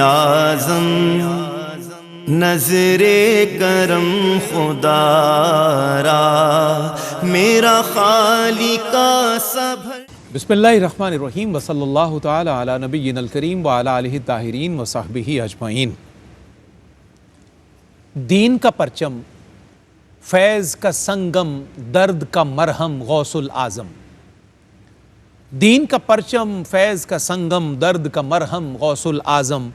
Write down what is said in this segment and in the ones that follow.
اعظم نظر کرم خدا را میرا خالق سب. بسم اللہ الرحمن الرحیم وصلی اللہ تعالی علی نبینا الکریم وعلی آلہ الطاہرین وصحبہ اجمعین. دین کا پرچم، فیض کا سنگم، درد کا مرہم غوث الاعظم. دین کا پرچم، فیض کا سنگم، درد کا مرہم غوث الاعظم.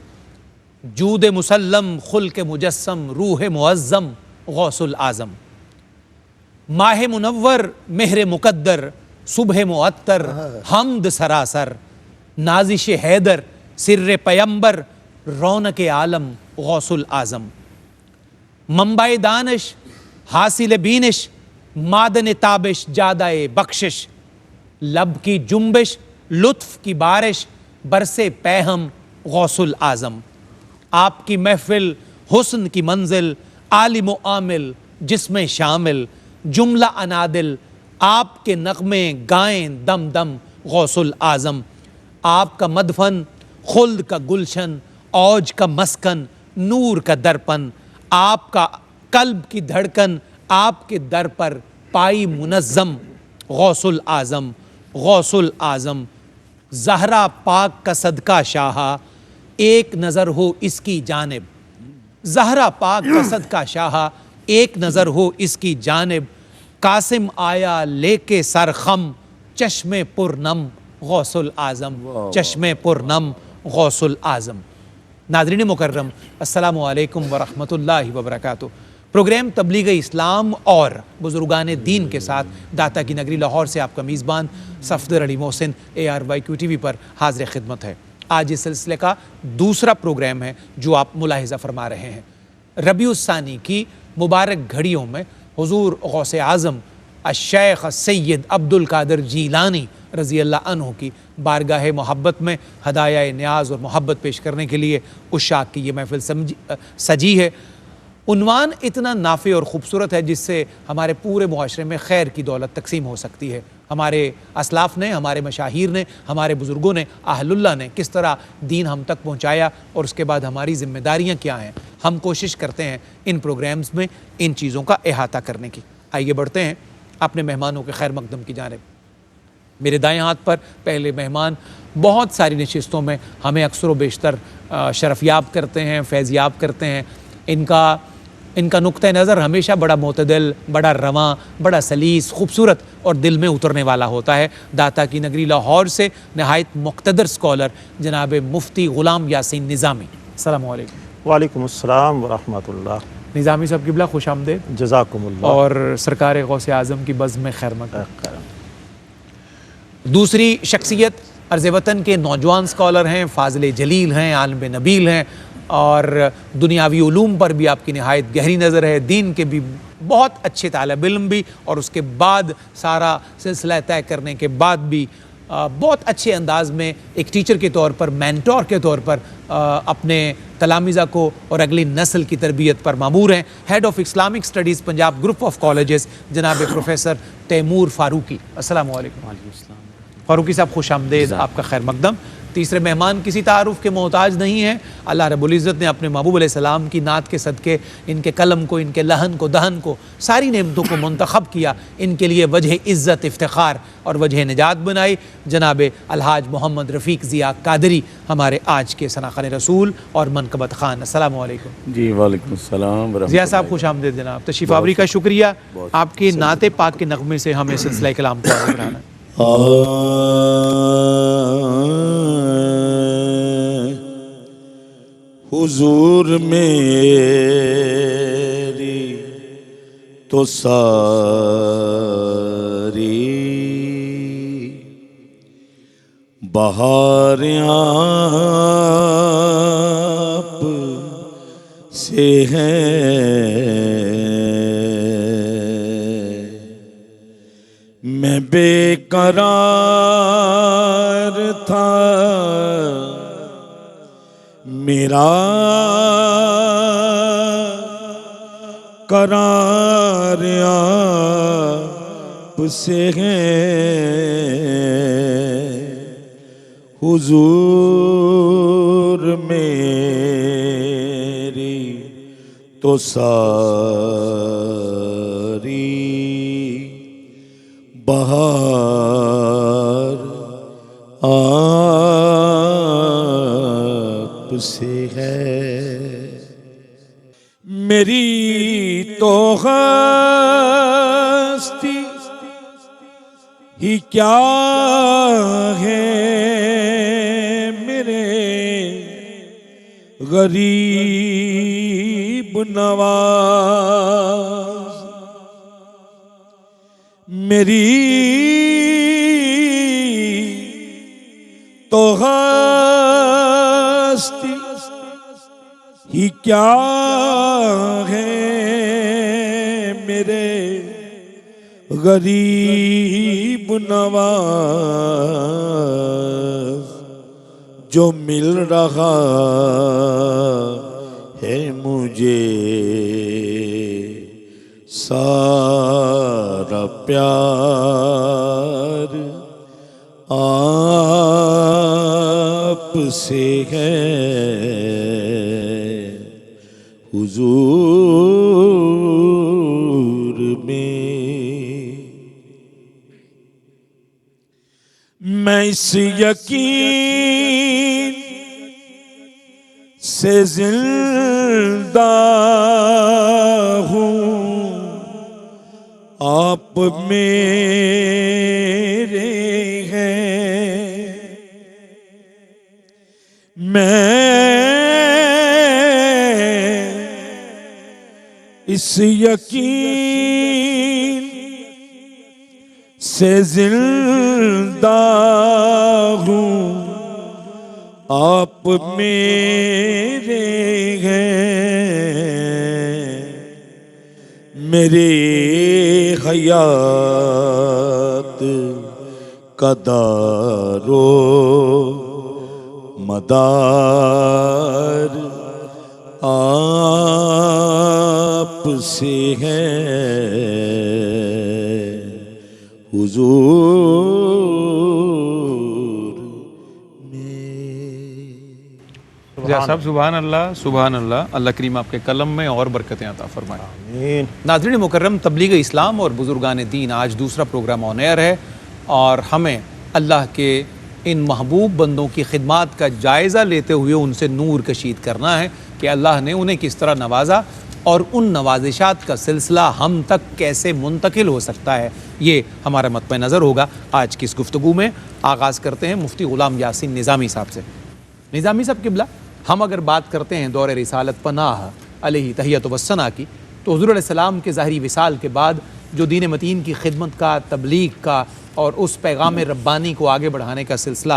جود مسلم، خلق مجسم، روح معظم غوث الاعظم. ماہ منور، مہر مقدر، صبح معطر، حمد سراسر. نازش حیدر، سر پیمبر، رونق عالم غوث الاعظم. منبع دانش، حاصل بینش، معدن تابش، جادہ بخشش. لب کی جنبش، لطف کی بارش، برس پیہم غوث الاعظم. آپ کی محفل، حسن کی منزل، عالم و عامل جس میں شامل، جملہ انادل آپ کے نغمے گائیں دم دم غوث الاعظم. آپ کا مدفن، خلد کا گلشن، اوج کا مسکن، نور کا درپن. آپ کا قلب کی دھڑکن آپ کے در پر پائی منظم غوث الاعظم. غوث الاعظم. زہرا پاک کا صدقہ شاہا، ایک نظر ہو اس کی جانب. زہرا پاک کا صدقہ شاہا، ایک نظر ہو اس کی جانب. قاسم آیا لے کے سر خم، چشم پر نم غوث الاعظم. چشم پر نم غوث الاعظم. ناظرین مکرم، السلام علیکم ورحمۃ اللہ وبرکاتہ. پروگرام تبلیغ اسلام اور بزرگان دین کے ساتھ داتا کی نگری لاہور سے آپ کا میزبان صفدر علی محسن ARYQ TV پر حاضر خدمت ہے. آج اس سلسلے کا دوسرا پروگرام ہے جو آپ ملاحظہ فرما رہے ہیں. ربیع الثانی کی مبارک گھڑیوں میں حضور غوث اعظم الشیخ سید عبد القادر جیلانی رضی اللہ عنہ کی بارگاہ محبت میں ہدایہ نیاز اور محبت پیش کرنے کے لیے عشاق کی یہ محفل سجی ہے. عنوان اتنا نافع اور خوبصورت ہے جس سے ہمارے پورے معاشرے میں خیر کی دولت تقسیم ہو سکتی ہے. ہمارے اسلاف نے، ہمارے مشاہیر نے، ہمارے بزرگوں نے، اہل اللہ نے کس طرح دین ہم تک پہنچایا اور اس کے بعد ہماری ذمہ داریاں کیا ہیں. ہم کوشش کرتے ہیں ان پروگرامز میں ان چیزوں کا احاطہ کرنے کی. آئیے بڑھتے ہیں اپنے مہمانوں کے خیر مقدم کی جانب. میرے دائیں ہاتھ پر پہلے مہمان بہت ساری نشستوں میں ہمیں اکثر و بیشتر شرف یاب کرتے ہیں، فیض یاب کرتے ہیں. ان کا نقطہ نظر ہمیشہ بڑا معتدل، بڑا رواں، بڑا سلیس، خوبصورت اور دل میں اترنے والا ہوتا ہے. داتا کی نگری لاہور سے نہایت مقتدر اسکالر جناب مفتی غلام یاسین نظامی. السلام علیکم. وعلیکم السلام ورحمۃ اللہ. نظامی صاحب قبلہ خوش آمدید. جزاکم اللہ. اور سرکار غوث اعظم کی بزم میں خیر مقدم. دوسری شخصیت عرض وطن کے نوجوان اسکالر ہیں، فاضل جلیل ہیں، عالم نبیل ہیں اور دنیاوی علوم پر بھی آپ کی نہایت گہری نظر ہے. دین کے بھی بہت اچھے طالب علم بھی، اور اس کے بعد سارا سلسلہ طے کرنے کے بعد بھی بہت اچھے انداز میں ایک ٹیچر کے طور پر، مینٹور کے طور پر اپنے تلامذہ کو اور اگلی نسل کی تربیت پر مامور ہیں. Head of Islamic studies Punjab group of colleges جناب پروفیسر تیمور فاروقی. السلام علیکم. وعلیکم السلام. فاروقی صاحب خوش آمدید، آپ کا خیر مقدم. تیسرے مہمان کسی تعارف کے محتاج نہیں ہیں. اللہ رب العزت نے اپنے محبوب علیہ السلام کی نعت کے صدقے ان کے قلم کو، ان کے لہن کو، دہن کو، ساری نعمتوں کو منتخب کیا، ان کے لیے وجہ عزت، افتخار اور وجہ نجات بنائی. جناب الحاج محمد رفیق ضیاء قادری ہمارے آج کے ثناخوان رسول اور منقبت خان. السلام علیکم. جی وعلیکم السلام. ضیاء صاحب خوش آمدید جناب. تشریف آوری کا شکریہ. آپ کی نعت پاک کے نغمے سے ہمیں سلسلہ کلام کو آگے بڑھانا ہے. حضور میری تو ساری بہار آپ سے ہے. میں بے قرار تھا، میرا قرار آپ سے ہے. حضور میں تو ساری بہار آپ سے ہے، میری تو ہستی ہی کیا ہے میرے غریب نواز، میری تو ہستی ہی کیا ہے میرے غریب نواز، جو مل رہا ہے مجھے سارا پیار آپ سے ہے، حضور میں میں اس یقین سے زندہ ہوں، آپ میرے ہیں، میں اس یقین سے زندہ ہوں، آپ میرے ہیں، میرے حیات کا دار و مدار آپ سے ہے، حضور صاحب سبحان اللہ سبحان اللہ، اللہ کریم آپ کے قلم میں اور برکتیں عطا فرمائے۔ آمین۔ ناظرین مکرم، تبلیغ اسلام اور بزرگان دین آج دوسرا پروگرام آن ایئر ہے، اور ہمیں اللہ کے ان محبوب بندوں کی خدمات کا جائزہ لیتے ہوئے ان سے نور کشید کرنا ہے کہ اللہ نے انہیں کس طرح نوازا اور ان نوازشات کا سلسلہ ہم تک کیسے منتقل ہو سکتا ہے، یہ ہمارا مطمع نظر ہوگا آج کی اس گفتگو میں۔ آغاز کرتے ہیں مفتی غلام یاسین نظامی صاحب سے۔ نظامی صاحب قبلہ، ہم اگر بات کرتے ہیں دور رسالت پناہ علیہ تحیۃ و ثنا کی، تو حضور علیہ السلام کے ظاہری وصال کے بعد جو دین متین کی خدمت کا، تبلیغ کا اور اس پیغام ربانی کو آگے بڑھانے کا سلسلہ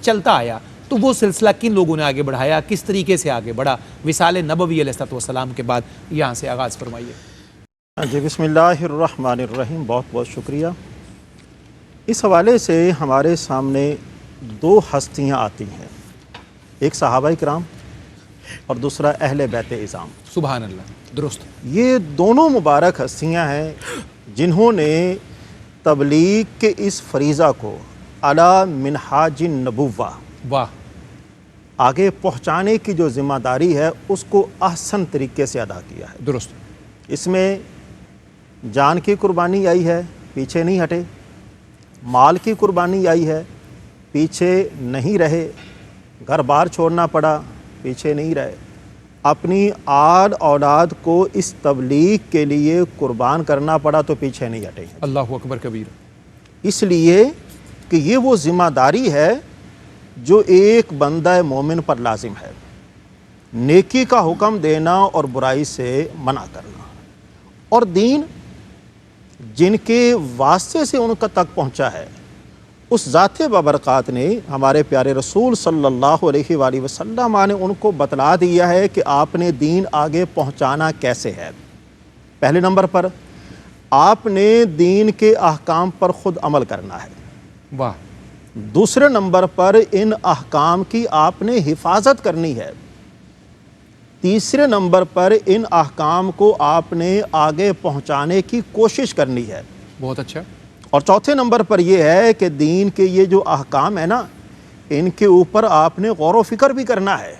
چلتا آیا، تو وہ سلسلہ کن لوگوں نے آگے بڑھایا، کس طریقے سے آگے بڑھا؟ وصال نبوی علیہ السلام کے بعد یہاں سے آغاز فرمائیے۔ جی بسم اللہ الرحمن الرحیم، بہت بہت شکریہ۔ اس حوالے سے ہمارے سامنے دو ہستیاں آتی ہیں، ایک صحابہ کرام اور دوسرا اہل بیت اعظام۔ سبحان اللہ، درست۔ یہ دونوں مبارک ہستیاں ہیں جنہوں نے تبلیغ کے اس فریضہ کو علی منہاج النبوہ، واہ، آگے پہنچانے کی جو ذمہ داری ہے اس کو احسن طریقے سے ادا کیا ہے۔ درست۔ اس میں جان کی قربانی آئی ہے، پیچھے نہیں ہٹے، مال کی قربانی آئی ہے، پیچھے نہیں رہے، گھر بار چھوڑنا پڑا، پیچھے نہیں رہے، اپنی آل اولاد کو اس تبلیغ کے لیے قربان کرنا پڑا تو پیچھے نہیں ہٹے ہیں۔ اللہ اکبر کبیر۔ اس لیے کہ یہ وہ ذمہ داری ہے جو ایک بندہ مومن پر لازم ہے، نیکی کا حکم دینا اور برائی سے منع کرنا، اور دین جن کے واسطے سے ان کا تک پہنچا ہے اس ذات بابرکات نے، ہمارے پیارے رسول صلی اللہ علیہ وآلہ وسلم نے ان کو بتلا دیا ہے کہ آپ نے دین آگے پہنچانا کیسے ہے۔ پہلے نمبر پر آپ نے دین کے احکام پر خود عمل کرنا ہے، واہ۔ دوسرے نمبر پر ان احکام کی آپ نے حفاظت کرنی ہے، تیسرے نمبر پر ان احکام کو آپ نے آگے پہنچانے کی کوشش کرنی ہے، بہت اچھا۔ اور چوتھے نمبر پر یہ ہے کہ دین کے یہ جو احکام ہے نا، ان کے اوپر آپ نے غور و فکر بھی کرنا ہے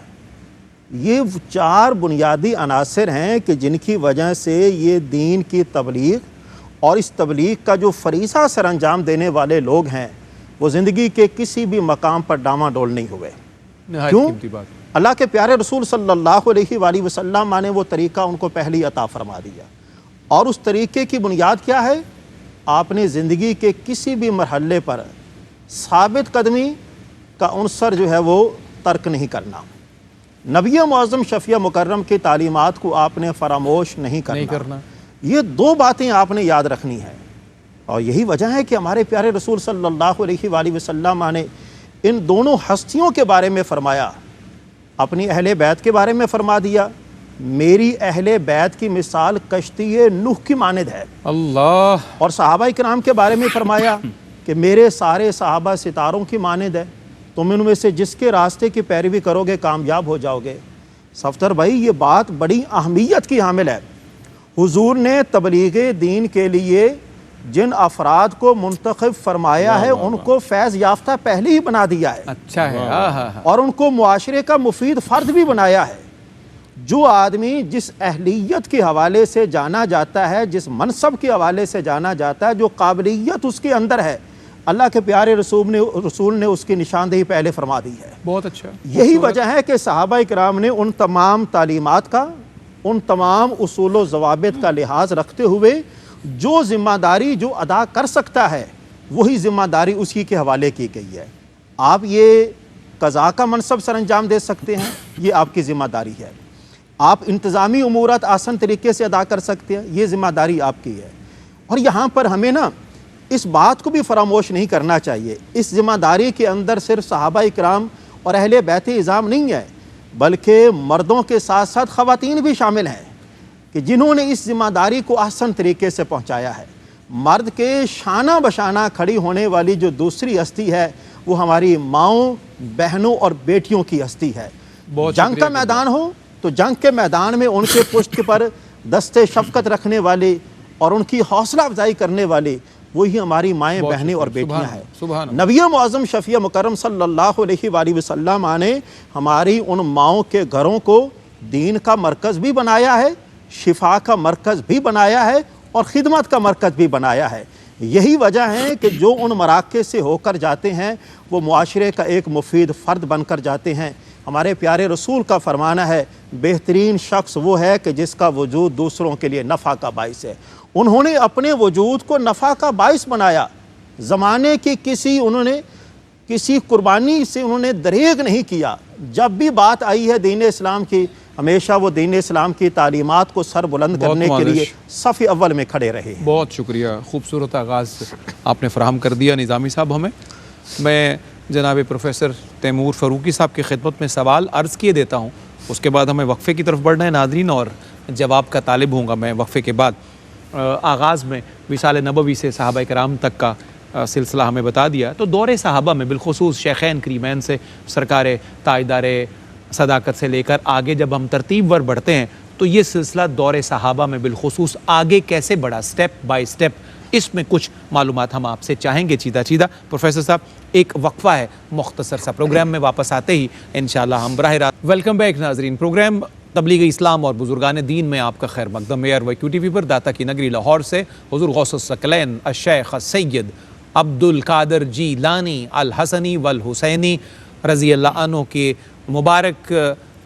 یہ 4 بنیادی عناصر ہیں کہ جن کی وجہ سے یہ دین کی تبلیغ اور اس تبلیغ کا جو فریضہ سر انجام دینے والے لوگ ہیں وہ زندگی کے کسی بھی مقام پر ڈاما ڈول نہیں ہوئے۔ کیوں؟ اللہ کے پیارے رسول صلی اللہ علیہ وآلہ وسلم نے وہ طریقہ ان کو پہلی عطا فرما دیا، اور اس طریقے کی بنیاد کیا ہے؟ آپ نے زندگی کے کسی بھی مرحلے پر ثابت قدمی کا عنصر جو ہے وہ ترک نہیں کرنا۔ نبی معظم شفیع مکرم کی تعلیمات کو آپ نے فراموش نہیں کرنا۔ یہ 2 باتیں آپ نے یاد رکھنی ہیں، اور یہی وجہ ہے کہ ہمارے پیارے رسول صلی اللہ علیہ وآلہ وسلم نے ان دونوں ہستیوں کے بارے میں فرمایا۔ اپنی اہل بیت کے بارے میں فرما دیا، میری اہل بیت کی مثال کشتی نوح کی مانند ہے۔ اللہ۔ اور صحابہ کرام کے بارے میں فرمایا کہ میرے سارے صحابہ ستاروں کی مانند ہے، تم ان میں سے جس کے راستے کی پیروی کرو گے کامیاب ہو جاؤ گے۔ صفدر بھائی، یہ بات بڑی اہمیت کی حامل ہے۔ حضور نے تبلیغ دین کے لیے جن افراد کو منتخب فرمایا ہے ان کو فیض یافتہ پہلے ہی بنا دیا ہے، اچھا ہے، اور ان کو معاشرے کا مفید فرد بھی بنایا ہے۔ جو آدمی جس اہلیت کے حوالے سے جانا جاتا ہے، جس منصب کے حوالے سے جانا جاتا ہے، جو قابلیت اس کے اندر ہے، اللہ کے پیارے رسول نے اس کی نشاندہی پہلے فرما دی ہے۔ بہت اچھا۔ یہی وجہ ہے کہ صحابہ کرام نے ان تمام تعلیمات کا، ان تمام اصول و ضوابط کا لحاظ رکھتے ہوئے جو ذمہ داری جو ادا کر سکتا ہے وہی ذمہ داری اسی کے حوالے کی گئی ہے۔ آپ یہ قضاء کا منصب سر انجام دے سکتے ہیں، یہ آپ کی ذمہ داری ہے۔ آپ انتظامی امورات آسان طریقے سے ادا کر سکتے ہیں، یہ ذمہ داری آپ کی ہے۔ اور یہاں پر ہمیں اس بات کو بھی فراموش نہیں کرنا چاہیے، اس ذمہ داری کے اندر صرف صحابہ کرام اور اہل بیت اعظام نہیں ہے، بلکہ مردوں کے ساتھ ساتھ خواتین بھی شامل ہیں کہ جنہوں نے اس ذمہ داری کو احسن طریقے سے پہنچایا ہے۔ مرد کے شانہ بشانہ کھڑی ہونے والی جو دوسری ہستی ہے وہ ہماری ماؤں، بہنوں اور بیٹیوں کی ہستی ہے۔ جنگ کا میدان ہو تو جنگ کے میدان میں ان کے پشت پر دستے شفقت رکھنے والے اور ان کی حوصلہ افزائی کرنے والے وہی ہماری مائیں، بہنیں اور بیٹیاں ہیں۔ نبی معظم شفیع مکرم صلی اللہ علیہ وآلہ وسلم نے ہماری ان ماؤں کے گھروں کو دین کا مرکز بھی بنایا ہے، شفا کا مرکز بھی بنایا ہے اور خدمت کا مرکز بھی بنایا ہے۔ یہی وجہ ہے کہ جو ان مراکز سے ہو کر جاتے ہیں وہ معاشرے کا ایک مفید فرد بن کر جاتے ہیں۔ ہمارے پیارے رسول کا فرمانا ہے، بہترین شخص وہ ہے کہ جس کا وجود دوسروں کے لیے نفع کا باعث ہے۔ انہوں نے اپنے وجود کو نفع کا باعث بنایا، زمانے کی کسی قربانی سے انہوں نے دریغ نہیں کیا۔ جب بھی بات آئی ہے دین اسلام کی، ہمیشہ وہ دین اسلام کی تعلیمات کو سر بلند کرنے کے لیے صف اول میں کھڑے رہے ہیں۔ بہت شکریہ، خوبصورت آغاز آپ نے فراہم کر دیا نظامی صاحب ہمیں۔ میں جناب پروفیسر تیمور فاروقی صاحب کی خدمت میں سوال عرض کیے دیتا ہوں، اس کے بعد ہمیں وقفے کی طرف بڑھنا ہے ناظرین، اور جواب کا طالب ہوں گا میں وقفے کے بعد۔ آغاز میں وصال نبوی سے صحابہ کرام تک کا سلسلہ ہمیں بتا دیا، تو دور صحابہ میں بالخصوص شیخین کریمین سے سرکار تاجدار صداقت سے لے کر آگے جب ہم ترتیب ور بڑھتے ہیں تو یہ سلسلہ دور صحابہ میں بالخصوص آگے کیسے بڑھا، سٹیپ بائی سٹیپ، اس میں کچھ معلومات ہم آپ سے چاہیں گے چیدہ۔ پروفیسر صاحب ایک وقفہ ہے مختصر سا، پروگرام میں واپس آتے ہی انشاءاللہ ہم براہ راست۔ ویلکم بیک ناظرین، پروگرام تبلیغ اسلام اور بزرگان دین میں آپ کا خیر مقدم ہے۔ اور QTV پر داتا کی نگری لاہور سے حضور غوث الثقلین الشیخ السید عبد القادر جیلانی الحسنی والحسینی رضی اللہ عنہ کے مبارک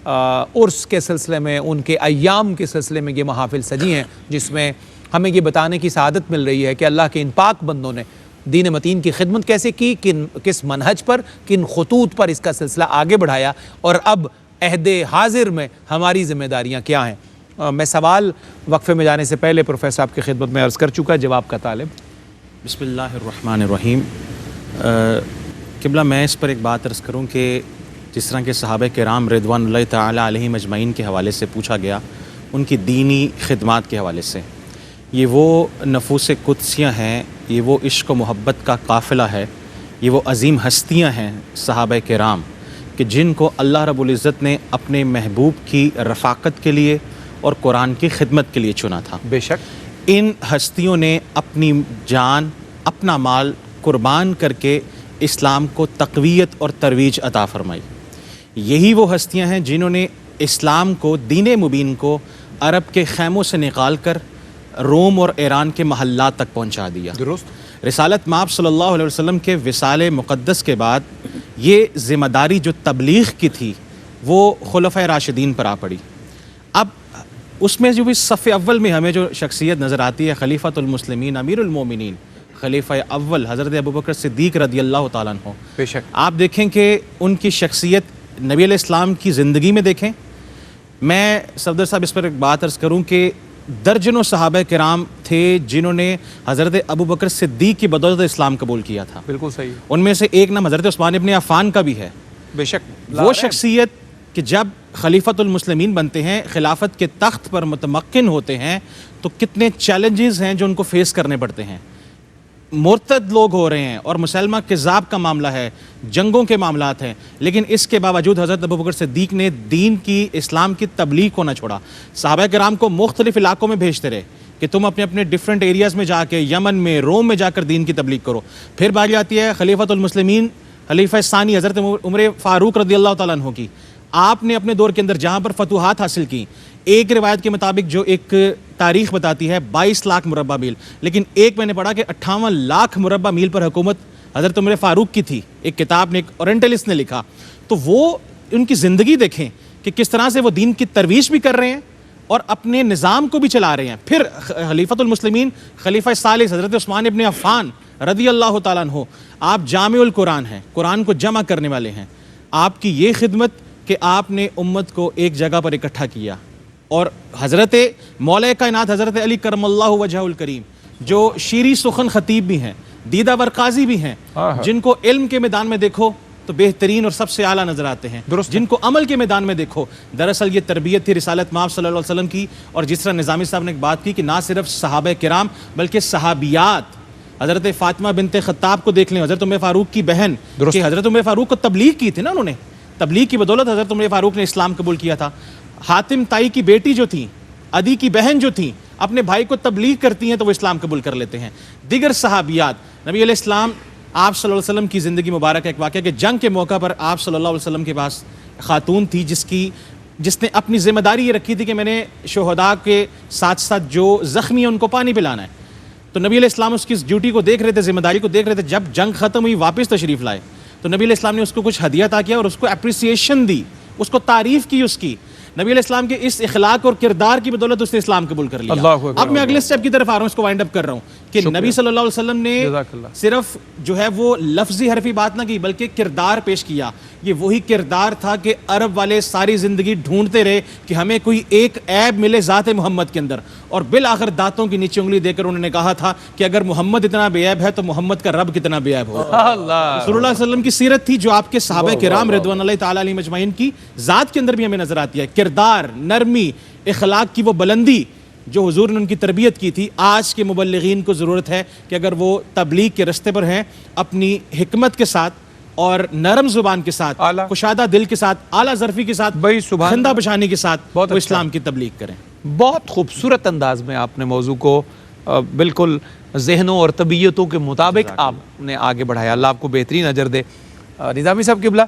عرس کے سلسلے میں، ان کے ایام کے سلسلے میں یہ محافل سجی ہیں، جس میں ہمیں یہ بتانے کی سعادت مل رہی ہے کہ اللہ کے ان پاک بندوں نے دین متین کی خدمت کیسے کی، کس منہج پر، کن خطوط پر اس کا سلسلہ آگے بڑھایا، اور اب عہد حاضر میں ہماری ذمہ داریاں کیا ہیں۔ میں سوال وقفے میں جانے سے پہلے پروفیسر صاحب کی خدمت میں عرض کر چکا، جواب کا طالب۔ بسم اللہ الرحمن الرحیم۔ قبلہ میں اس پر ایک بات عرض کروں کہ جس طرح کے صحابہ کرام رضوان اللہ تعالی علیہم اجمعین کے حوالے سے پوچھا گیا، ان کی دینی خدمات کے حوالے سے، یہ وہ نفوس قدسیاں ہیں، یہ وہ عشق و محبت کا قافلہ ہے، یہ وہ عظیم ہستیاں ہیں صحابہ کرام کہ جن کو اللہ رب العزت نے اپنے محبوب کی رفاقت کے لیے اور قرآن کی خدمت کے لیے چنا تھا۔ بے شک ان ہستیوں نے اپنی جان، اپنا مال قربان کر کے اسلام کو تقویت اور ترویج عطا فرمائی۔ یہی وہ ہستیاں ہیں جنہوں نے اسلام کو، دین مبین کو عرب کے خیموں سے نکال کر روم اور ایران کے محلات تک پہنچا دیا. درست. رسالت مآب صلی اللہ علیہ وسلم کے وصال مقدس کے بعد یہ ذمہ داری جو تبلیغ کی تھی وہ خلفۂ راشدین پر آ پڑی. اب اس میں جو بھی صف اول میں ہمیں جو شخصیت نظر آتی ہے خلیفۃ المسلمین امیر المومنین خلیفہ اول حضرت ابوبکر صدیق رضی اللہ تعالیٰ عنہ. بے شک. آپ دیکھیں کہ ان کی شخصیت نبی علیہ السلام کی زندگی میں دیکھیں. میں صفدر صاحب اس پر ایک بات عرض کروں کہ درجنوں صحابہ کرام تھے جنہوں نے حضرت ابوبکر صدیق کی بدولت اسلام قبول کیا تھا. بالکل صحیح. ان میں سے ایک نام حضرت عثمان ابن عفان کا بھی ہے. بے شک. وہ شخصیت کہ جب خلیفۃ المسلمین بنتے ہیں، خلافت کے تخت پر متمکن ہوتے ہیں، تو کتنے چیلنجز ہیں جو ان کو فیس کرنے پڑتے ہیں. مرتد لوگ ہو رہے ہیں اور مسلمہ کذاب کا معاملہ ہے، جنگوں کے معاملات ہیں، لیکن اس کے باوجود حضرت ابوبکر صدیق نے دین کی، اسلام کی تبلیغ کو نہ چھوڑا. صحابہ کرام کو مختلف علاقوں میں بھیجتے رہے کہ تم اپنے اپنے ڈیفرنٹ ایریاز میں جا کے، یمن میں، روم میں جا کر دین کی تبلیغ کرو. پھر باری آتی ہے خلیفۃ المسلمین خلیفہ ثانی حضرت عمر فاروق رضی اللہ تعالیٰ عنہ کی. آپ نے اپنے دور کے اندر جہاں پر فتوحات حاصل کی، ایک روایت کے مطابق جو ایک تاریخ بتاتی ہے 22 لاکھ مربع میل، لیکن ایک میں نے پڑھا کہ 58 لاکھ مربع میل پر حکومت حضرت عمر فاروق کی تھی. ایک کتاب نے، ایک اورینٹلسٹ نے لکھا. تو وہ ان کی زندگی دیکھیں کہ کس طرح سے وہ دین کی ترویج بھی کر رہے ہیں اور اپنے نظام کو بھی چلا رہے ہیں. پھر خلیفۃ المسلمین خلیفہ ثالث حضرت عثمان ابن عفان رضی اللہ تعالیٰ عنہ، آپ جامع القرآن ہیں، قرآن کو جمع کرنے والے ہیں. آپ کی یہ خدمت کہ آپ نے امت کو ایک جگہ پر اکٹھا کیا. اور حضرت مولا کائنات حضرت علی کرم اللہ وجہہ الکریم جو شیریں سخن خطیب بھی ہیں، دیدہ ور قاضی بھی ہیں، جن کو علم کے میدان میں دیکھو تو بہترین اور سب سے اعلیٰ نظر آتے ہیں، جن کو عمل کے میدان میں دیکھو. دراصل یہ تربیت تھی رسالت مآب صلی اللہ علیہ وسلم کی. اور جس طرح نظامی صاحب نے ایک بات کی کہ نہ صرف صحابہ کرام بلکہ صحابیات، حضرت فاطمہ بنت خطاب کو دیکھ لیں، حضرت عمر فاروق کی بہن، کہ حضرت عمر فاروق کو تبلیغ کی تھی نا، انہوں نے تبلیغ کی بدولت حضرت عمر فاروق نے اسلام قبول کیا تھا. حاتم تائی کی بیٹی جو تھیں، عدی کی بہن جو تھیں، اپنے بھائی کو تبلیغ کرتی ہیں تو وہ اسلام قبول کر لیتے ہیں. دیگر صحابیات، نبی علیہ السلام، آپ صلی اللہ علیہ وسلم کی زندگی مبارک ایک واقعہ کہ جنگ کے موقع پر آپ صلی اللہ علیہ وسلم کے پاس خاتون تھی جس نے اپنی ذمہ داری یہ رکھی تھی کہ میں نے شہداء کے ساتھ ساتھ جو زخمی ہیں ان کو پانی پلانا ہے. تو نبی علیہ السلام اس کی ڈیوٹی کو دیکھ رہے تھے، ذمہ داری کو دیکھ رہے تھے. جب جنگ ختم ہوئی، واپس تشریف لائے تو نبی علیہ السلام نے اس کو کچھ ہدیہ عطا کیا اور اس کو اپریسیشن دی، اس کو تعریف کی اس کی. نبی علیہ السلام کے اس اخلاق اور کردار کی بدولت اس نے اسلام قبول کر لیا. اب میں اگلے سٹیپ کی طرف آ رہا ہوں، اس کو وائنڈ اپ کر رہا ہوں کہ نبی صلی اللہ علیہ وسلم نے صرف جو ہے وہ لفظی حرفی بات نہ کی بلکہ کردار پیش کیا. یہ وہی کردار تھا کہ عرب والے ساری زندگی ڈھونڈتے رہے کہ ہمیں کوئی ایک عیب ملے ذات محمد کے اندر، اور بالآخر دانتوں کی نیچے انگلی دے کر انہوں نے کہا تھا کہ اگر محمد اتنا بے عیب ہے تو محمد کا رب کتنا بے عیب ہوگا. رسول اللہ صلی اللہ علیہ وسلم کی سیرت تھی جو آپ کے صحابہ کرام رضوان اللہ تعالیٰ علیہم اجمعین کی ذات کے اندر بھی ہمیں نظر آتی ہے. کردار، نرمی، اخلاق کی وہ بلندی جو حضور نے ان کی تربیت کی تھی. آج کے مبلغین کو ضرورت ہے کہ اگر وہ تبلیغ کے رستے پر ہیں، اپنی حکمت کے ساتھ اور نرم زبان کے ساتھ، کشادہ دل کے ساتھ، اعلیٰ ظرفی کے ساتھ، خندہ بچھانے کے ساتھ وہ اسلام کی تبلیغ کریں. بہت خوبصورت انداز میں آپ نے موضوع کو بالکل ذہنوں اور طبیعتوں کے مطابق آپ نے آگے بڑھایا. اللہ آپ کو بہترین اجر دے. نظامی صاحب قبلہ،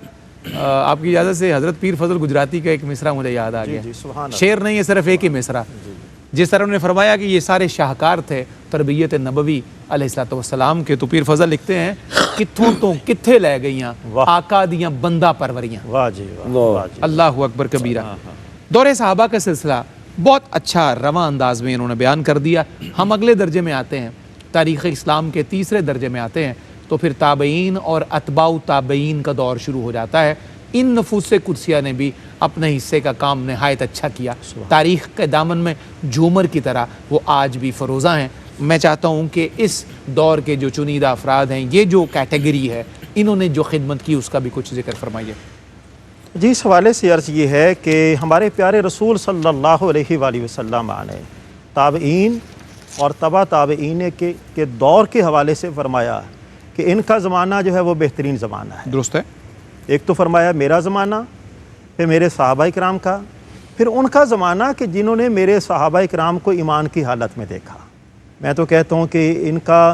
آپ کی اجازت سے حضرت پیر فضل گجراتی کا ایک مصرع مجھے یاد آ گیا. شعر نہیں ہے، صرف ایک ہی مصرع. جس طرح انہوں نے فرمایا کہ یہ سارے شاہکار تھے تربیت نبوی علیہ السلام کے، تو پیر فضل لکھتے ہیں کتھوں تو کتھے لے گئیاں آقا دیاں بندہ پروریاں. واہ جی واہ، اللہ اکبر کبیرہ. دور صحابہ کا سلسلہ بہت اچھا رواں انداز میں انہوں نے بیان کر دیا. ہم اگلے درجے میں آتے ہیں، تاریخ اسلام کے تیسرے درجے میں آتے ہیں. تو پھر تابعین اور اتباع تابعین کا دور شروع ہو جاتا ہے. ان نفوس قدسیہ نے بھی اپنے حصے کا کام نہایت اچھا کیا. تاریخ کے دامن میں جھومر کی طرح وہ آج بھی فروزہ ہیں. میں چاہتا ہوں کہ اس دور کے جو چنیدہ افراد ہیں، یہ جو کیٹیگری ہے، انہوں نے جو خدمت کی اس کا بھی کچھ ذکر فرمائیے. جی، اس حوالے سے عرض یہ ہے کہ ہمارے پیارے رسول صلی اللہ علیہ وآلہ وسلم نے تابعین اور تبع تابعین کے دور کے حوالے سے فرمایا کہ ان کا زمانہ جو ہے وہ بہترین زمانہ ہے. درست ہے. ایک تو فرمایا میرا زمانہ، پھر میرے صحابہ کرام کا، پھر ان کا زمانہ کہ جنہوں نے میرے صحابہ کرام کو ایمان کی حالت میں دیکھا. میں تو کہتا ہوں کہ ان کا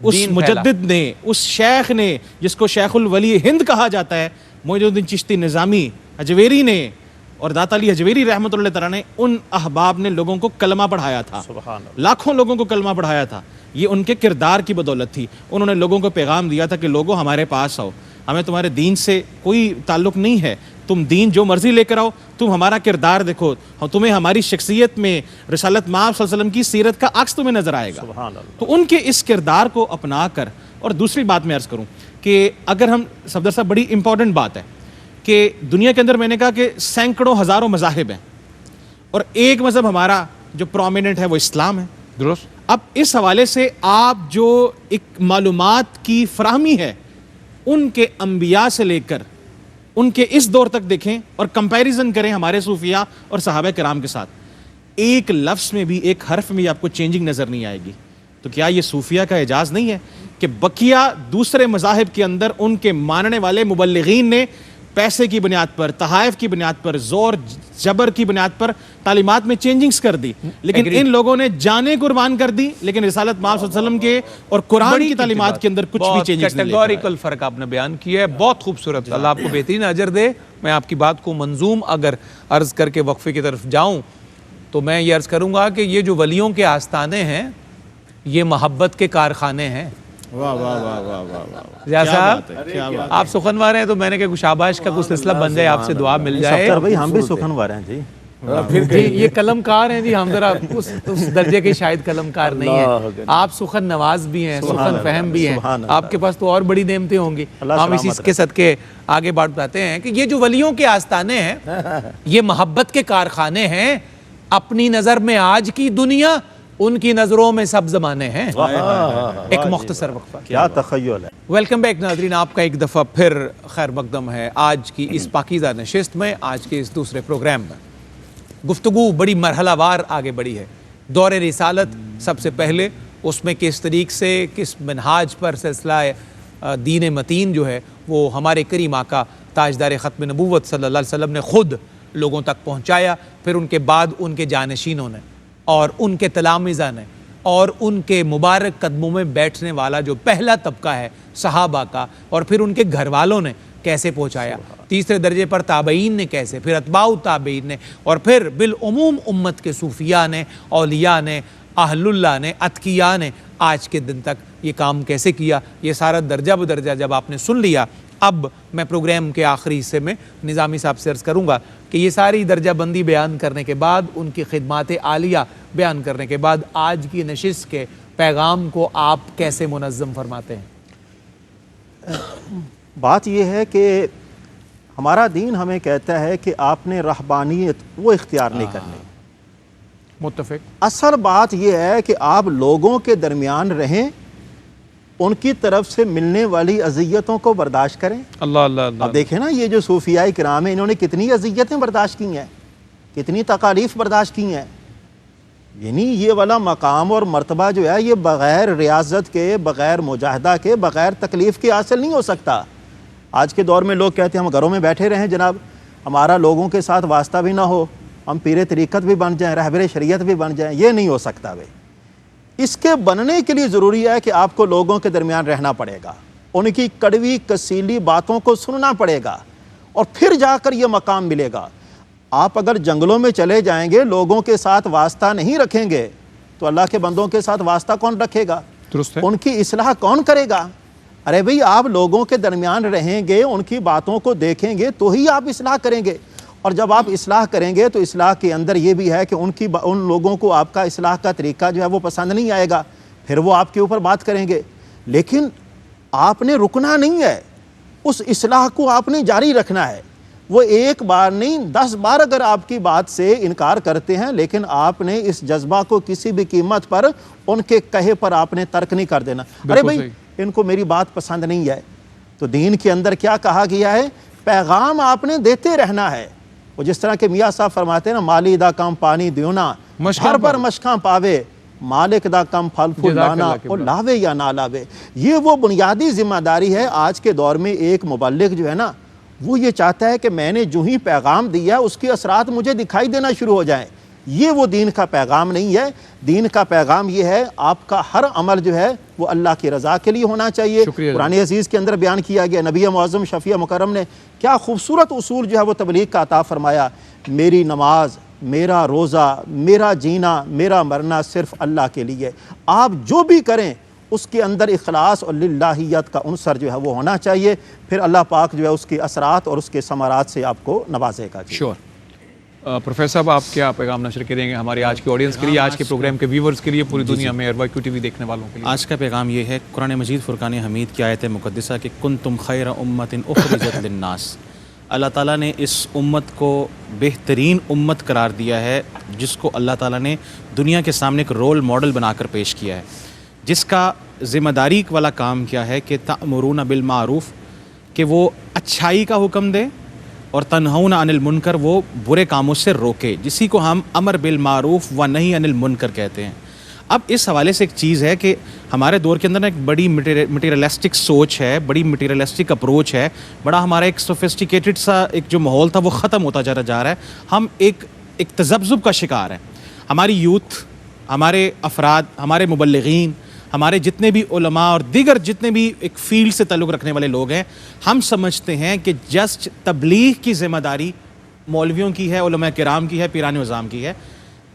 اس دین مجدد نے، اس شیخ نے جس کو شیخ الولی ہند کہا جاتا ہے، معین الدین چشتی نظامی حجویری نے اور داتا علی حجویری رحمۃ اللہ تعالیٰ نے، ان احباب نے لوگوں کو کلمہ پڑھایا تھا، لاکھوں لوگوں کو کلمہ پڑھایا تھا. یہ ان کے کردار کی بدولت تھی. انہوں نے لوگوں کو پیغام دیا تھا کہ لوگوں ہمارے پاس آؤ، ہمیں تمہارے دین سے کوئی تعلق نہیں ہے، تم دین جو مرضی لے کر آؤ، تم ہمارا کردار دیکھو، تمہیں ہماری شخصیت میں رسالت مآب صلی اللہ علیہ وسلم کی سیرت کا عکس تمہیں نظر آئے گا. تو ان کے اس کردار کو اپنا کر. اور دوسری بات میں عرض کروں کہ اگر ہم صفدر صاحب، بڑی امپورٹنٹ بات ہے کہ دنیا کے اندر میں نے کہا کہ سینکڑوں ہزاروں مذاہب ہیں اور ایک مذہب ہمارا جو پرومیننٹ ہے وہ اسلام ہے. درست. اب اس حوالے سے آپ جو ایک معلومات کی فراہمی ہے ان کے انبیاء سے لے کر ان کے اس دور تک دیکھیں اور کمپیریزن کریں ہمارے صوفیاء اور صحابہ کرام کے ساتھ، ایک لفظ میں بھی، ایک حرف میں بھی آپ کو چینجنگ نظر نہیں آئے گی. تو کیا یہ صوفیاء کا اعجاز نہیں ہے کہ بقیہ دوسرے مذاہب کے اندر ان کے ماننے والے مبلغین نے پیسے کی بنیاد پر، تحائف کی بنیاد پر، زور جبر کی بنیاد پر تعلیمات میں چینجنگز کر دی، لیکن ان لوگوں نے جانیں قربان کر دی، لیکن رسالت مآب صلی اللہ علیہ وسلم کے اور قرآن کی تعلیمات کے اندر کچھ بھی چینجنگز نہیں لے کر آئے. کیٹیگوریکل فرق آپ نے بیان کیا ہے، بہت خوبصورت. اللہ آپ کو بہترین اجر دے. میں آپ کی بات کو منظوم اگر عرض کر کے وقفے کی طرف جاؤں تو میں یہ عرض کروں گا کہ یہ جو ولیوں کے آستانے ہیں یہ محبت کے کارخانے ہیں. واہ واہ واہ واہ واہ واہ، ضیاء کیا صاحب بات ہے، کیا بات. آپ سخنوار ہیں تو میں نے کہا کچھ شاباش کا کچھ سلسلہ بن جائے، آپ سے دعا مل جائے. سر بھائی ہم بھی سخنوار ہیں جی. جی یہ قلم کار ہیں جی، ہم ذرا اس درجے کے شاید قلم کار نہیں ہیں. آپ سخن نواز بھی ہیں، سخن فہم بھی ہیں، آپ کے پاس تو اور بڑی نعمتیں ہوں گی. ہم اسی کے صدقے آگے بڑھاتے ہیں کہ یہ جو ولیوں کے آستانے ہیں یہ محبت کے کارخانے ہیں. اپنی نظر میں آج کی دنیا، ان کی نظروں میں سب زمانے ہیں. ایک مختصر وقفہ. کیا تخیل ہے. ویلکم بیک ناظرین، آپ کا ایک دفعہ پھر خیر مقدم ہے آج کی اس پاکیزہ نشست میں. آج کے اس دوسرے پروگرام میں گفتگو بڑی مرحلہ وار آگے بڑھی ہے. دور رسالت سب سے پہلے، اس میں کس طریق سے، کس منہاج پر سلسلہ دین متین جو ہے وہ ہمارے کریم آقا تاجدار ختم نبوت صلی اللہ علیہ وسلم نے خود لوگوں تک پہنچایا. پھر ان کے بعد ان کے جانشینوں نے اور ان کے تلامذہ نے اور ان کے مبارک قدموں میں بیٹھنے والا جو پہلا طبقہ ہے صحابہ کا، اور پھر ان کے گھر والوں نے کیسے پہنچایا. تیسرے درجے پر تابعین نے کیسے، پھر اتباع تابعین نے، اور پھر بالعموم امت کے صوفیاء نے، اولیاء نے، اہل اللہ نے، اتقیاء نے آج کے دن تک یہ کام کیسے کیا. یہ سارا درجہ بدرجہ جب آپ نے سن لیا، اب میں پروگرام کے آخری حصے میں نظامی صاحب سے عرض کروں گا کہ یہ ساری درجہ بندی بیان کرنے کے بعد، ان کی خدمات عالیہ بیان کرنے کے بعد، آج کی نشست کے پیغام کو آپ کیسے منظم فرماتے ہیں؟ بات یہ ہے کہ ہمارا دین ہمیں کہتا ہے کہ آپ نے رہبانیت وہ اختیار نہیں کرنی. متفق. اصل بات یہ ہے کہ آپ لوگوں کے درمیان رہیں، ان کی طرف سے ملنے والی اذیتوں کو برداشت کریں. اللہ اللہ اللہ. اب دیکھیں نا، یہ جو صوفیاء کرام ہیں انہوں نے کتنی اذیتیں برداشت کی ہیں، کتنی تکالیف برداشت کی ہیں. یعنی یہ والا مقام اور مرتبہ جو ہے یہ بغیر ریاضت کے، بغیر مجاہدہ کے، بغیر تکلیف کے حاصل نہیں ہو سکتا. آج کے دور میں لوگ کہتے ہیں ہم گھروں میں بیٹھے رہیں جناب، ہمارا لوگوں کے ساتھ واسطہ بھی نہ ہو، ہم پیر طریقت بھی بن جائیں، رہبر شریعت بھی بن جائیں. یہ نہیں ہو سکتا بھائی. اس کے بننے کے لیے ضروری ہے کہ آپ کو لوگوں کے درمیان رہنا پڑے گا، ان کی کڑوی کسیلی باتوں کو سننا پڑے گا، اور پھر جا کر یہ مقام ملے گا. آپ اگر جنگلوں میں چلے جائیں گے، لوگوں کے ساتھ واسطہ نہیں رکھیں گے تو اللہ کے بندوں کے ساتھ واسطہ کون رکھے گا؟ درست ہے. ان کی اصلاح کون کرے گا؟ ارے بھئی آپ لوگوں کے درمیان رہیں گے، ان کی باتوں کو دیکھیں گے تو ہی آپ اصلاح کریں گے. اور جب آپ اصلاح کریں گے تو اصلاح کے اندر یہ بھی ہے کہ ان لوگوں کو آپ کا اصلاح کا طریقہ جو ہے وہ پسند نہیں آئے گا، پھر وہ آپ کے اوپر بات کریں گے. لیکن آپ نے رکنا نہیں ہے، اس اصلاح کو آپ نے جاری رکھنا ہے. وہ ایک بار نہیں 10 بار اگر آپ کی بات سے انکار کرتے ہیں، لیکن آپ نے اس جذبہ کو کسی بھی قیمت پر ان کے کہے پر آپ نے ترک نہیں کر دینا. ارے بھائی ان کو میری بات پسند نہیں ہے. تو دین کے اندر کیا کہا گیا ہے؟ پیغام آپ نے دیتے رہنا ہے. وہ جس طرح کہ میاں صاحب فرماتے ہیں نا، مالی دا کم پانی دیونا ہر پر مشکاں پاوے، مالک دا کم پھل پھول لانا اور لاوے یا نہ لاوے. یہ وہ بنیادی ذمہ داری ہے. آج کے دور میں ایک مبلغ جو ہے نا، وہ یہ چاہتا ہے کہ میں نے جو ہی پیغام دیا اس کے اثرات مجھے دکھائی دینا شروع ہو جائیں. یہ وہ دین کا پیغام نہیں ہے. دین کا پیغام یہ ہے آپ کا ہر عمل جو ہے وہ اللہ کی رضا کے لیے ہونا چاہیے. قرآن عزیز کے اندر بیان کیا گیا, نبی معظم شفیع مکرم نے کیا خوبصورت اصول جو ہے وہ تبلیغ کا عطا فرمایا. میری نماز, میرا روزہ, میرا جینا, میرا مرنا صرف اللہ کے لیے. آپ جو بھی کریں اس کے اندر اخلاص اور للہیت کا عنصر جو ہے وہ ہونا چاہیے, پھر اللہ پاک جو ہے اس کے اثرات اور اس کے ثمرات سے آپ کو نوازے گا. شور. پروفیسر صاحب, آپ کیا پیغام نشر کریں گے ہماری آج کی آڈینس کے لیے, آج کے پروگرام کے ویورز کے لیے, پوری دنیا میں RYQ TV دیکھنے والوں کے لیے؟ آج کا پیغام یہ ہے, قرآن مجید فرقان حمید کی آیت مقدسہ کہ کنتم خیر امت اخرجت للناس. اللہ تعالیٰ نے اس امت کو بہترین امت قرار دیا ہے جس کو اللہ تعالیٰ نے دنیا کے سامنے ایک رول ماڈل بنا کر پیش کیا ہے, جس کا ذمہ داری والا کام کیا ہے کہ تأمرون بالمعروف, کہ وہ اچھائی کا حکم دے, اور تنہون عن المنکر, وہ برے کاموں سے روکے, جسی کو ہم امر بالمعروف و نہی عن المنکر کہتے ہیں. اب اس حوالے سے ایک چیز ہے کہ ہمارے دور کے اندر ایک بڑی مٹیریلسٹک سوچ ہے, بڑی مٹیریلسٹک اپروچ ہے, بڑا ہمارا ایک سوفسٹیکیٹڈ سا ایک جو ماحول تھا وہ ختم ہوتا جا رہا ہے. ہم ایک تذبذب کا شکار ہیں. ہماری یوتھ, ہمارے افراد, ہمارے مبلغین, ہمارے جتنے بھی علماء اور دیگر جتنے بھی ایک فیلڈ سے تعلق رکھنے والے لوگ ہیں, ہم سمجھتے ہیں کہ جسٹ تبلیغ کی ذمہ داری مولویوں کی ہے, علماء کرام کی ہے, پیران نظام کی ہے,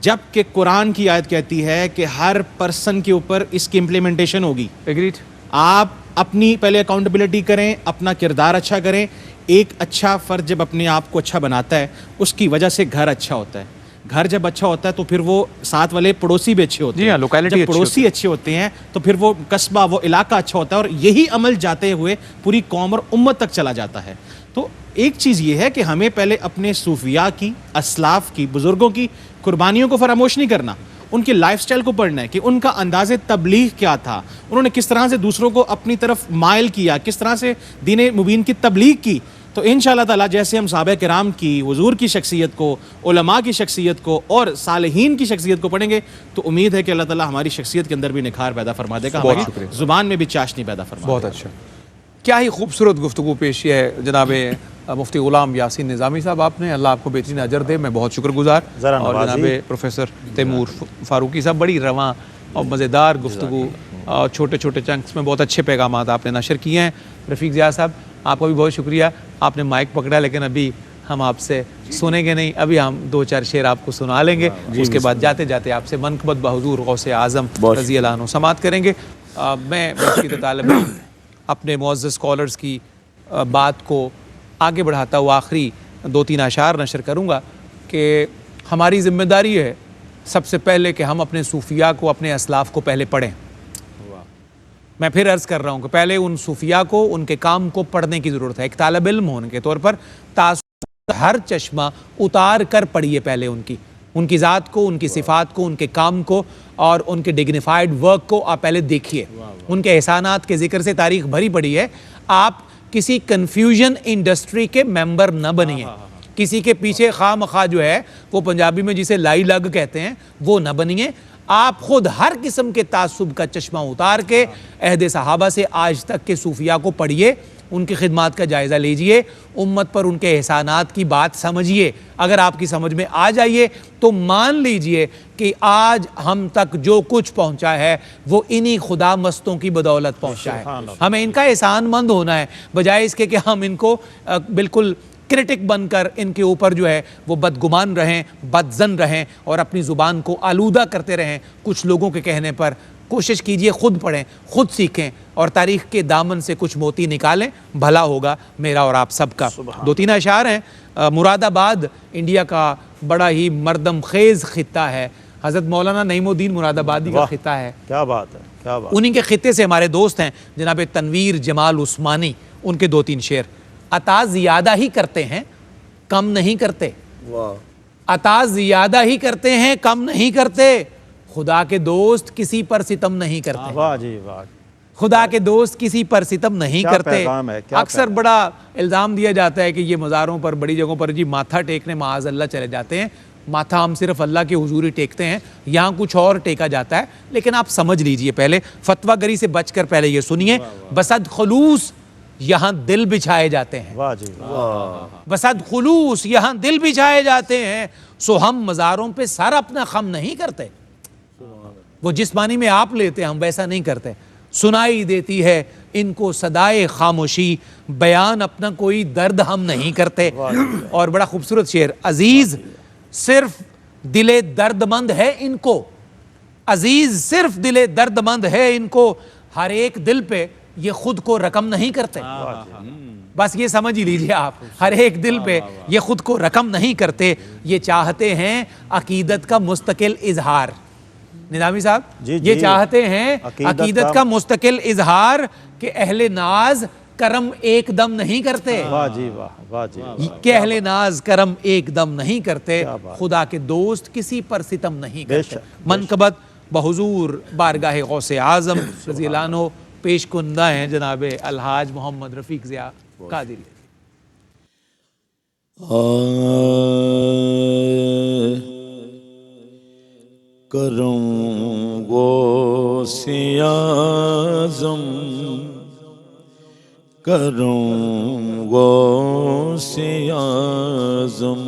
جبکہ قرآن کی آیت کہتی ہے کہ ہر پرسن کے اوپر اس کی امپلیمنٹیشن ہوگی. ایگریڈ. آپ اپنی پہلے اکاؤنٹیبلٹی کریں, اپنا کردار اچھا کریں. ایک اچھا فرد جب اپنے آپ کو اچھا بناتا ہے اس کی وجہ سے گھر اچھا ہوتا ہے. گھر جب اچھا ہوتا ہے تو پھر وہ ساتھ والے پڑوسی بھی اچھے ہوتے ہیں. جب پڑوسی اچھے ہوتے ہیں تو پھر وہ قصبہ, وہ علاقہ اچھا ہوتا ہے, اور یہی عمل جاتے ہوئے پوری قوم اور امت تک چلا جاتا ہے. تو ایک چیز یہ ہے کہ ہمیں پہلے اپنے صوفیاء کی, اسلاف کی, بزرگوں کی قربانیوں کو فراموش نہیں کرنا, ان کی لائف سٹائل کو پڑھنا ہے کہ ان کا انداز تبلیغ کیا تھا, انہوں نے کس طرح سے دوسروں کو اپنی طرف مائل کیا, کس طرح سے دین مبین کی تبلیغ کی. تو انشاءاللہ تعالیٰ جیسے ہم صحابہ کرام کی, حضور کی شخصیت کو, علماء کی شخصیت کو اور صالحین کی شخصیت کو پڑھیں گے تو امید ہے کہ اللہ تعالیٰ ہماری شخصیت کے اندر بھی نکھار پیدا فرما دے گا, ہماری زبان میں بھی چاشنی پیدا فرما دے گا. بہت اچھا. کیا ہی خوبصورت گفتگو پیش ہے جناب مفتی غلام یاسین نظامی صاحب, آپ نے, اللہ آپ کو بہترین اجر دے, میں بہت شکر گزار. اور جناب پروفیسر تیمور فاروقی صاحب, بڑی رواں اور مزیدار گفتگو اور چھوٹے چھوٹے چنکس میں بہت اچھے پیغامات آپ نے نشر کیے ہیں. رفیق ضیاء صاحب, آپ کا بھی بہت شکریہ, آپ نے مائک پکڑا, لیکن ابھی ہم آپ سے سنیں گے نہیں, ابھی ہم 2-4 شعر آپ کو سنا لیں گے, اس کے بعد جاتے جاتے آپ سے منقبت بحضور غوث اعظم رضی اللہ عنہ سماعت کریں گے. میں بشکیت طالب اپنے معزز اسکالرز کی بات کو آگے بڑھاتا ہوا آخری 2-3 اشعار نشر کروں گا کہ ہماری ذمہ داری ہے سب سے پہلے کہ ہم اپنے صوفیاء کو, اپنے اسلاف کو پہلے پڑھیں. میں پھر عرض کر رہا ہوں کہ پہلے ان صوفیاء کو, ان کے کام کو پڑھنے کی ضرورت ہے. ایک طالب علم ہونے کے طور پر ہر چشمہ اتار کر پڑھیے پہلے ان کی ذات کو, ان کی صفات کو, ان کے کام کو اور ان کے ڈگنیفائڈ ورک کو آپ پہلے دیکھیے. ان کے احسانات کے ذکر سے تاریخ بھری پڑی ہے. آپ کسی کنفیوژن انڈسٹری کے ممبر نہ بنیے, کسی کے پیچھے خواہ مخواہ جو ہے وہ پنجابی میں جسے لائی لگ کہتے ہیں وہ نہ بنیے. آپ خود ہر قسم کے تعصب کا چشمہ اتار کے عہد صحابہ سے آج تک کے صوفیاء کو پڑھیے, ان کی خدمات کا جائزہ لیجئے, امت پر ان کے احسانات کی بات سمجھیے. اگر آپ کی سمجھ میں آ جائیے تو مان لیجئے کہ آج ہم تک جو کچھ پہنچا ہے وہ انہی خدا مستوں کی بدولت پہنچا ہے. ہمیں ان کا احسان مند ہونا ہے, بجائے اس کے کہ ہم ان کو بالکل کرٹک بن کر ان کے اوپر جو ہے وہ بدگمان رہیں, بدظن رہیں اور اپنی زبان کو آلودہ کرتے رہیں کچھ لوگوں کے کہنے پر. کوشش کیجئے خود پڑھیں, خود سیکھیں اور تاریخ کے دامن سے کچھ موتی نکالیں, بھلا ہوگا میرا اور آپ سب کا. 2-3 اشعار ہیں. مراد آباد انڈیا کا بڑا ہی مردم خیز خطہ ہے. حضرت مولانا نعیم الدین مراد آبادی کا خطہ ہے. کیا بات ہے, کیا بات. انہی کے خطے سے ہمارے دوست ہیں جناب تنویر جمال عثمانی, ان کے 2-3 شعر. عطا زیادہ ہی کرتے ہیں, کم نہیں کرتے. عطا زیادہ ہی کرتے ہیں, کم نہیں کرتے. خدا کے دوست کسی پر ستم نہیں کرتے. واہ جی واہ. خدا کے دوست کسی پر ستم نہیں کرتے. اکثر بڑا الزام دیا جاتا ہے کہ یہ مزاروں پر, بڑی جگہوں پر جی ماتھا ٹیکنے معاذ اللہ چلے جاتے ہیں. ماتھا ہم صرف اللہ کے حضور ہی ٹیکتے ہیں, یہاں کچھ اور ٹیکا جاتا ہے. لیکن آپ سمجھ لیجئے, پہلے فتویٰ گری سے بچ کر پہلے یہ سنیے. بسد خلوص یہاں دل بچھائے جاتے ہیں. واہ جی واہ. بسد خلوص یہاں دل بچھائے جاتے ہیں. سو ہم مزاروں پہ سارا اپنا خم نہیں کرتے، وہ جس معنی میں آپ لیتے ہیں ہم ویسا نہیں کرتے. سنائی دیتی ہے ان کو صدائے خاموشی، بیان اپنا کوئی درد ہم نہیں کرتے. اور بڑا خوبصورت شعر، عزیز صرف دل درد مند ہے ان کو، عزیز صرف دل درد مند ہے ان کو، ہر ایک دل پہ یہ خود کو رقم نہیں کرتے. بس یہ سمجھ ہی لیجئے آپ، ہر ایک دل پہ یہ خود کو رقم نہیں کرتے، یہ چاہتے ہیں عقیدت کا مستقل اظہار. نظامی صاحب یہ چاہتے ہیں عقیدت کا مستقل اظہار کہ اہل ناز کرم ایک دم نہیں کرتے، واہ جی واہ، واہ جی واہ. کہ اہل ناز کرم ایک دم نہیں کرتے، خدا کے دوست کسی پر ستم نہیں کرتے. منقبت بحضور بارگاہ غوث اعظم رضی اللہ عنہ پیش کنندہ ہیں جناب الحاج محمد رفیق ضیاء قادری. کرم غوث اعظم، کرم غوث اعظم،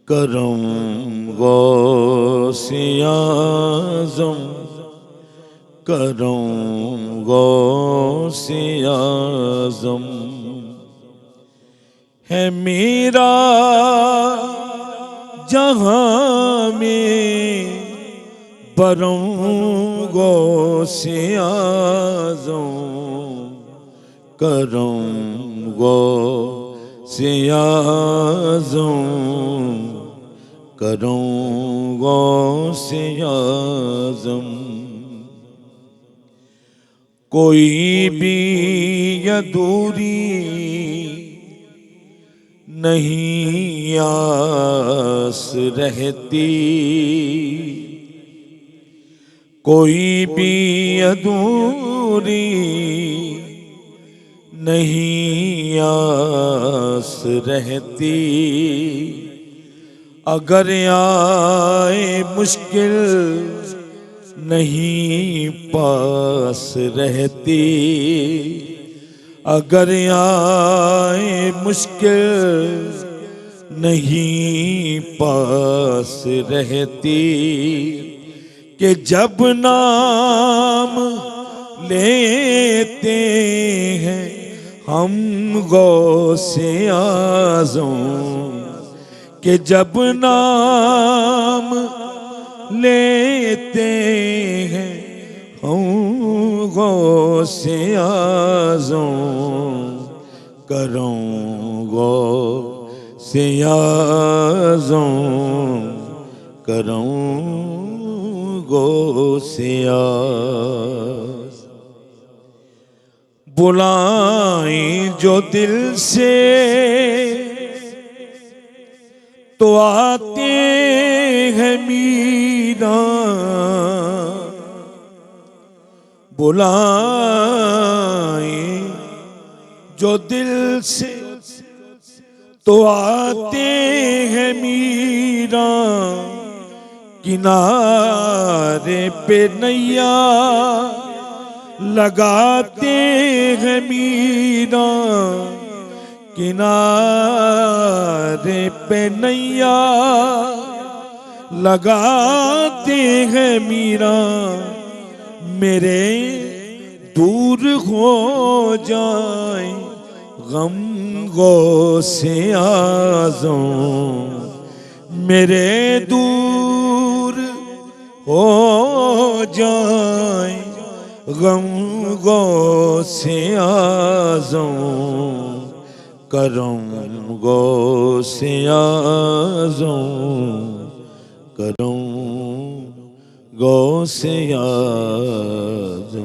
کرم غوث اعظم، کرم غوث اعظم ہے میرا جہاں میں برم غوث اعظم، کرم غوث اعظم، کرم غوث اعظم. کوئی بھی ادھوری نہیں آس رہتی، کوئی بھی ادھوری نہیں آس رہتی. اگر آئے مشکل نہیں پاس رہتی، اگر آئے مشکل نہیں پاس رہتی. کہ جب نام لیتے ہیں ہم غوث اعظم، کہ جب نام لیتے ہیں ہم غوث اعظم، کرم غوث اعظم، کرم غوث اعظم. بلائیں جو دل سے تو آتے ہیں میران، بلائیں جو دل سے تو آتے ہیں میران. کنارے پہ نیا لگاتے ہیں میران، کنارے پہ نیا لگاتے ہیں میران. میرے دور ہو جائیں غم غوث اعظم، میرے دور ہو جائیں غم غوث اعظم، کرم غوث اعظم، کرم غوث اعظم.